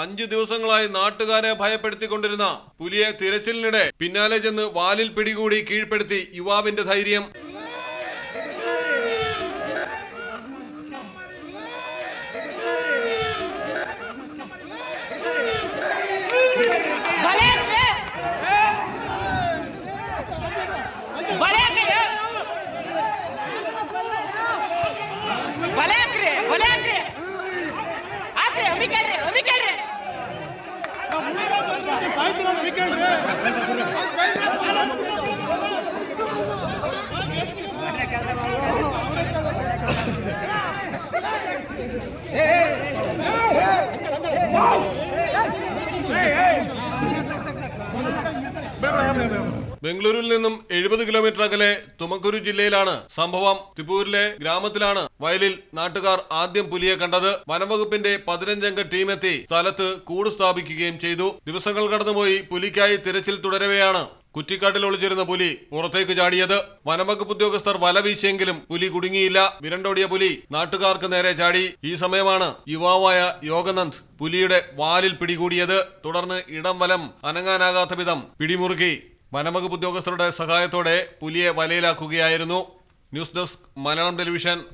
5 ദിവസങ്ങളായി നാട്ടുകാരെ ഭയപ്പെടുത്തിക്കൊണ്ടിരുന്ന പുലിയെ തിരച്ചിലിനിടെ പിന്നാലെ ചെന്ന് വാലിൽ പിടികൂടി കീഴ്പ്പെടുത്തി യുവാവിന്റെ ധൈര്യം. ബംഗളൂരുവിൽ നിന്നും 70 കിലോമീറ്റർ അകലെ തുമക്കുരു ജില്ലയിലാണ് സംഭവം. തിപ്പൂരിലെ ഗ്രാമത്തിലാണ് വയലിൽ നാട്ടുകാർ ആദ്യം പുലിയെ കണ്ടത്. വനംവകുപ്പിന്റെ 15-അംഗ ടീമെത്തി സ്ഥലത്ത് കൂട് സ്ഥാപിക്കുകയും ചെയ്തു. ദിവസങ്ങൾ കടന്നുപോയി പുലിക്കായി തിരച്ചിൽ തുടരവെയാണ് കുറ്റിക്കാട്ടിൽ ഒളിച്ചിരുന്ന പുലി പുറത്തേക്ക് ചാടിയത്. വനംവകുപ്പ് ഉദ്യോഗസ്ഥർ വല വീശിയെങ്കിലും പുലി കുടുങ്ങിയില്ല. വിരണ്ടോടിയ പുലി നാട്ടുകാർക്ക് നേരെ ചാടി. ഈ സമയമാണ് യുവാവായ യോഗനന്ദ് പുലിയുടെ വാലിൽ പിടികൂടിയത്. തുടർന്ന് ഇടം വലം അനങ്ങാനാകാത്ത വിധം പിടിമുറുക്കി വനംവകുപ്പ് ഉദ്യോഗസ്ഥരുടെ സഹായത്തോടെ പുലിയെ വലയിലാക്കുകയായിരുന്നു. News desk Malayalam television.